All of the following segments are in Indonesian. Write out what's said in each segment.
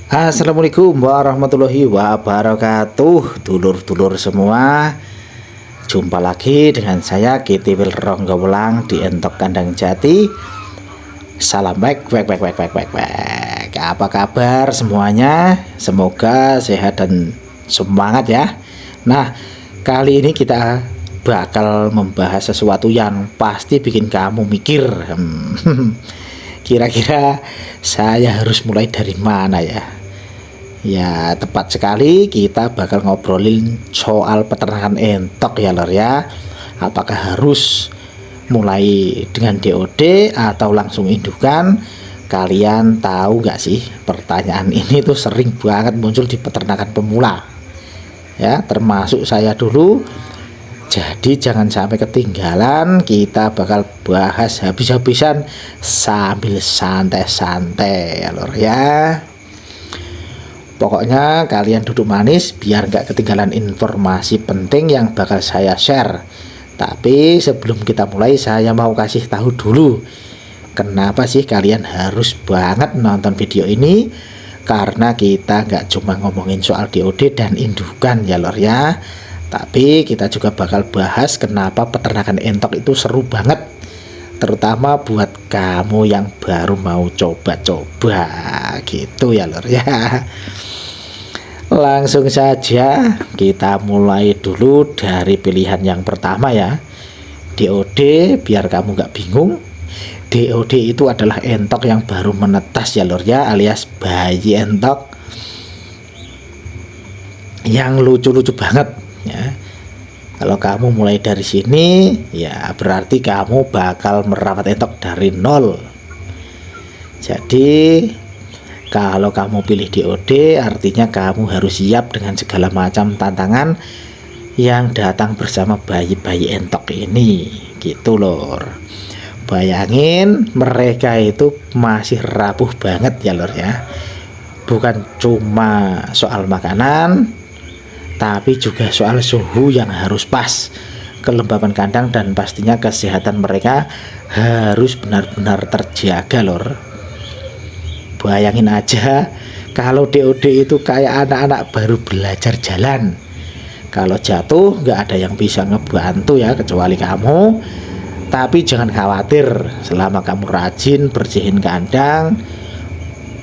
Assalamualaikum warahmatullahi wabarakatuh, dulur-dulur semua. Jumpa lagi dengan saya Kitiwil Ronggowelang di Entok Kandang Jati. Salam baik. Apa kabar semuanya? Semoga sehat dan semangat ya. Nah, kali ini kita bakal membahas sesuatu yang pasti bikin kamu mikir. Kira-kira saya harus mulai dari mana ya? Ya, tepat sekali, kita bakal ngobrolin soal peternakan entok ya lor ya. Apakah harus mulai dengan DOD atau langsung indukan? Kalian tahu gak sih, pertanyaan ini tuh sering banget muncul di peternakan pemula ya, termasuk saya dulu. Jadi jangan sampai ketinggalan, kita bakal bahas habis-habisan sambil santai-santai ya lor ya. Pokoknya kalian duduk manis biar gak ketinggalan informasi penting yang bakal saya share. Tapi sebelum kita mulai, saya mau kasih tahu dulu kenapa sih kalian harus banget nonton video ini. Karena kita gak cuma ngomongin soal DOD dan indukan ya lor ya, tapi kita juga bakal bahas kenapa peternakan entok itu seru banget, terutama buat kamu yang baru mau coba-coba gitu ya lor ya. Langsung saja kita mulai dulu dari pilihan yang pertama ya, DOD. Biar kamu gak bingung, DOD itu adalah entok yang baru menetas ya lor ya, alias bayi entok yang lucu-lucu banget ya. Kalau kamu mulai dari sini ya berarti kamu bakal merawat entok dari nol. Jadi kalau kamu pilih DOD, artinya kamu harus siap dengan segala macam tantangan yang datang bersama bayi-bayi entok ini gitu lor. Bayangin, mereka itu masih rapuh banget ya lor ya. Bukan cuma soal makanan, tapi juga soal suhu yang harus pas, kelembapan kandang, dan pastinya kesehatan mereka harus benar-benar terjaga lor. Bayangin aja kalau DOD itu kayak anak-anak baru belajar jalan. Kalau jatuh nggak ada yang bisa ngebantu ya kecuali kamu. Tapi jangan khawatir, selama kamu rajin bersihin kandang,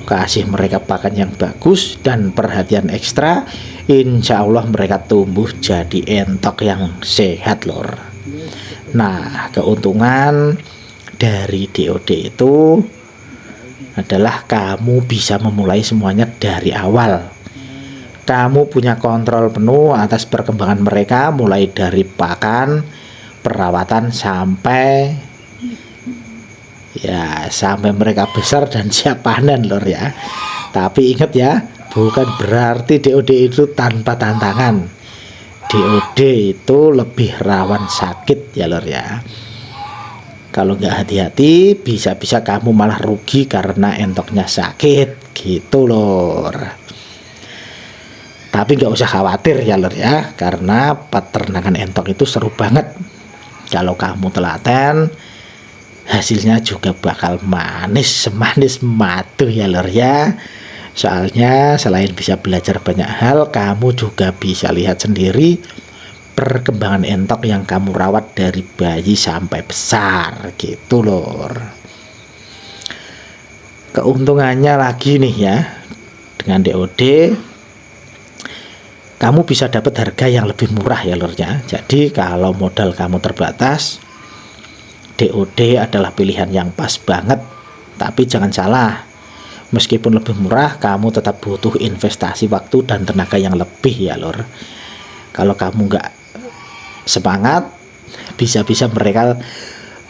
kasih mereka pakan yang bagus dan perhatian ekstra, insya Allah mereka tumbuh jadi entok yang sehat lor. Nah, keuntungan dari DOD itu adalah kamu bisa memulai semuanya dari awal. Kamu punya kontrol penuh atas perkembangan mereka, mulai dari pakan, perawatan, sampai mereka besar dan siap panen lor ya. Tapi ingat ya, bukan berarti DOD itu tanpa tantangan. DOD itu lebih rawan sakit ya lor ya. Kalau nggak hati-hati, bisa-bisa kamu malah rugi karena entoknya sakit gitu lor. Tapi nggak usah khawatir ya lor ya, karena peternakan entok itu seru banget. Kalau kamu telaten, hasilnya juga bakal manis, semanis madu ya lor ya. Soalnya selain bisa belajar banyak hal, kamu juga bisa lihat sendiri perkembangan entok yang kamu rawat dari bayi sampai besar gitu lor. Keuntungannya lagi nih ya, dengan DOD kamu bisa dapat harga yang lebih murah ya lor ya. Jadi kalau modal kamu terbatas, DOD adalah pilihan yang pas banget. Tapi jangan salah, meskipun lebih murah, kamu tetap butuh investasi waktu dan tenaga yang lebih ya lor. Kalau kamu nggak semangat, bisa-bisa mereka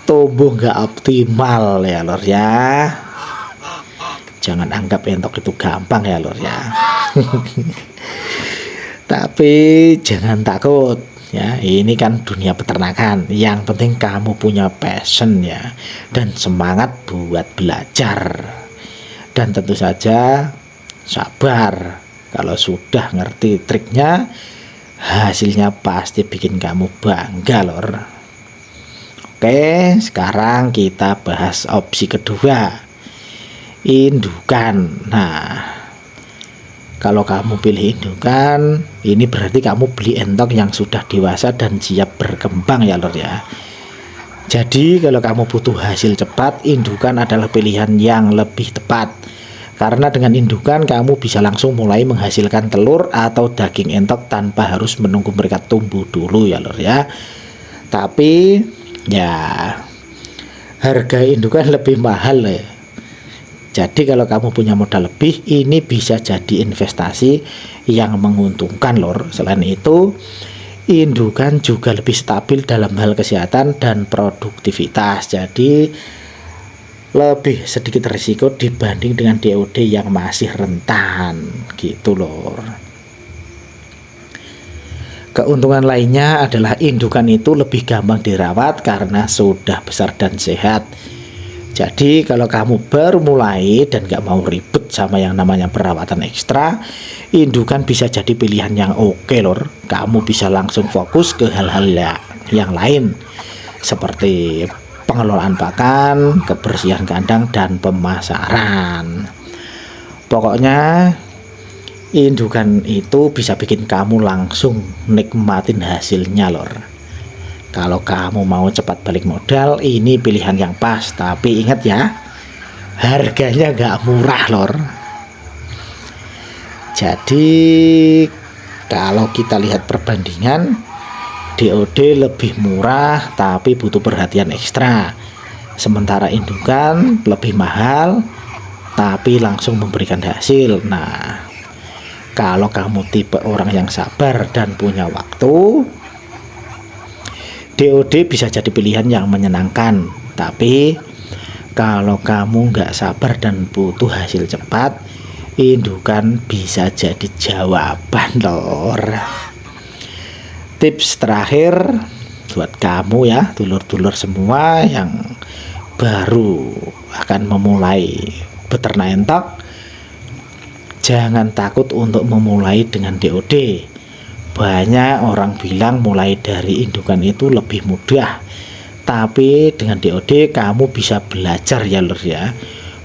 tumbuh nggak optimal ya lor ya. Jangan anggap entok itu gampang ya lor ya. Tapi jangan takut ya, ini kan dunia peternakan. Yang penting kamu punya passion ya, dan semangat buat belajar. Dan tentu saja sabar. Kalau sudah ngerti triknya, hasilnya pasti bikin kamu bangga lor. Oke, sekarang kita bahas opsi kedua, indukan. Nah, Kalau kamu pilih indukan, ini berarti kamu beli entok yang sudah dewasa dan siap berkembang ya lor ya. Jadi kalau kamu butuh hasil cepat, indukan adalah pilihan yang lebih tepat. Karena dengan indukan kamu bisa langsung mulai menghasilkan telur atau daging entok tanpa harus menunggu mereka tumbuh dulu ya lor ya. Tapi ya harga indukan lebih mahal ya. Jadi kalau kamu punya modal lebih, ini bisa jadi investasi yang menguntungkan lor. Selain itu, indukan juga lebih stabil dalam hal kesehatan dan produktivitas. Jadi lebih sedikit risiko dibanding dengan DOD yang masih rentan gitu lor. Keuntungan lainnya adalah indukan itu lebih gampang dirawat karena sudah besar dan sehat. Jadi kalau kamu baru mulai dan gak mau ribet sama yang namanya perawatan ekstra, indukan bisa jadi pilihan yang oke lor. Kamu bisa langsung fokus ke hal-hal yang lain seperti pengelolaan pakan, kebersihan kandang, dan pemasaran. Pokoknya indukan itu bisa bikin kamu langsung nikmatin hasilnya lor. Kalau kamu mau cepat balik modal, ini pilihan yang pas. Tapi ingat ya, harganya gak murah lor. Jadi kalau kita lihat perbandingan, DOD lebih murah tapi butuh perhatian ekstra. Sementara indukan lebih mahal tapi langsung memberikan hasil. Nah, kalau kamu tipe orang yang sabar dan punya waktu, DOD bisa jadi pilihan yang menyenangkan. Tapi kalau kamu nggak sabar dan butuh hasil cepat, indukan bisa jadi jawaban lor. Tips terakhir buat kamu ya, dulur-dulur semua yang baru akan memulai beternak entok, jangan takut untuk memulai dengan DOD. Banyak orang bilang mulai dari indukan itu lebih mudah, tapi dengan DOD kamu bisa belajar ya lor ya.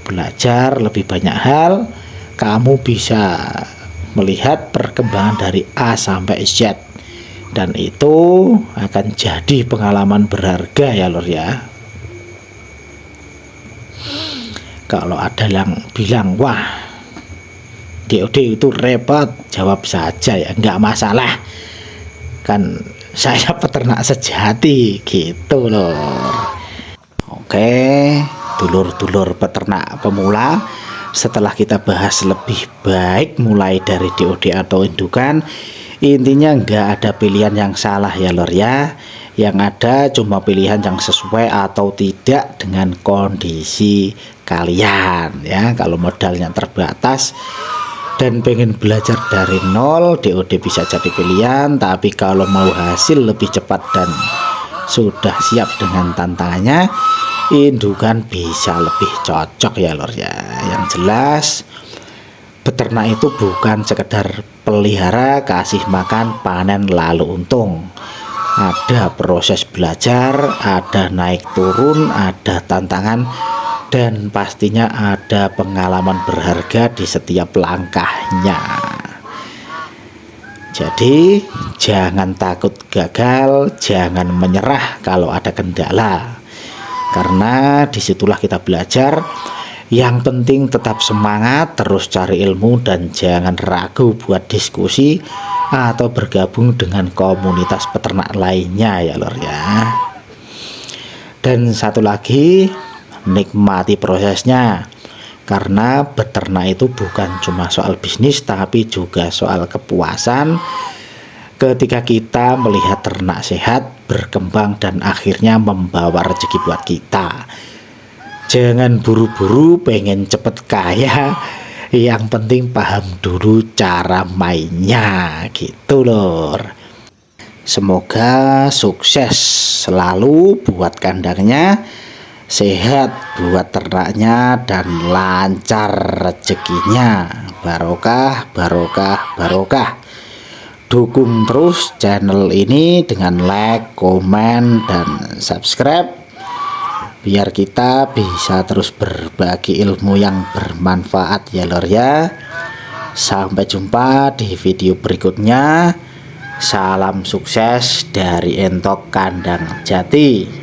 Belajar lebih banyak hal, kamu bisa melihat perkembangan dari A sampai Z, dan itu akan jadi pengalaman berharga ya lor ya. Kalau ada yang bilang wah DOD itu repot, jawab saja ya, nggak masalah, kan saya peternak sejati gitu loh. Oke dulur-dulur peternak pemula, setelah kita bahas lebih baik mulai dari DOD atau indukan, intinya nggak ada pilihan yang salah ya lor ya. Yang ada cuma pilihan yang sesuai atau tidak dengan kondisi kalian ya. Kalau modalnya terbatas dan pengen belajar dari nol, DOD bisa jadi pilihan. Tapi kalau mau hasil lebih cepat dan sudah siap dengan tantangannya, indukan bisa lebih cocok ya lor ya. Yang jelas beternak itu bukan sekedar pelihara, kasih makan, panen lalu untung. Ada proses belajar, ada naik turun, ada tantangan, dan pastinya ada pengalaman berharga di setiap langkahnya. Jadi jangan takut gagal, jangan menyerah kalau ada kendala, karena disitulah kita belajar. Yang penting tetap semangat, terus cari ilmu, dan jangan ragu buat diskusi atau bergabung dengan komunitas peternak lainnya ya lor ya. Dan satu lagi, nikmati prosesnya, karena beternak itu bukan cuma soal bisnis tapi juga soal kepuasan ketika kita melihat ternak sehat, berkembang, dan akhirnya membawa rezeki buat kita. Jangan buru-buru pengen cepet kaya, yang penting paham dulu cara mainnya gitu lor. Semoga sukses selalu buat kandangnya, sehat buat ternaknya, dan lancar rezekinya. Barokah, barokah, barokah. Dukung terus channel ini dengan like, komen, dan subscribe, biar kita bisa terus berbagi ilmu yang bermanfaat ya lor ya. Sampai jumpa di video berikutnya. Salam sukses dari Entok Kandang Jati.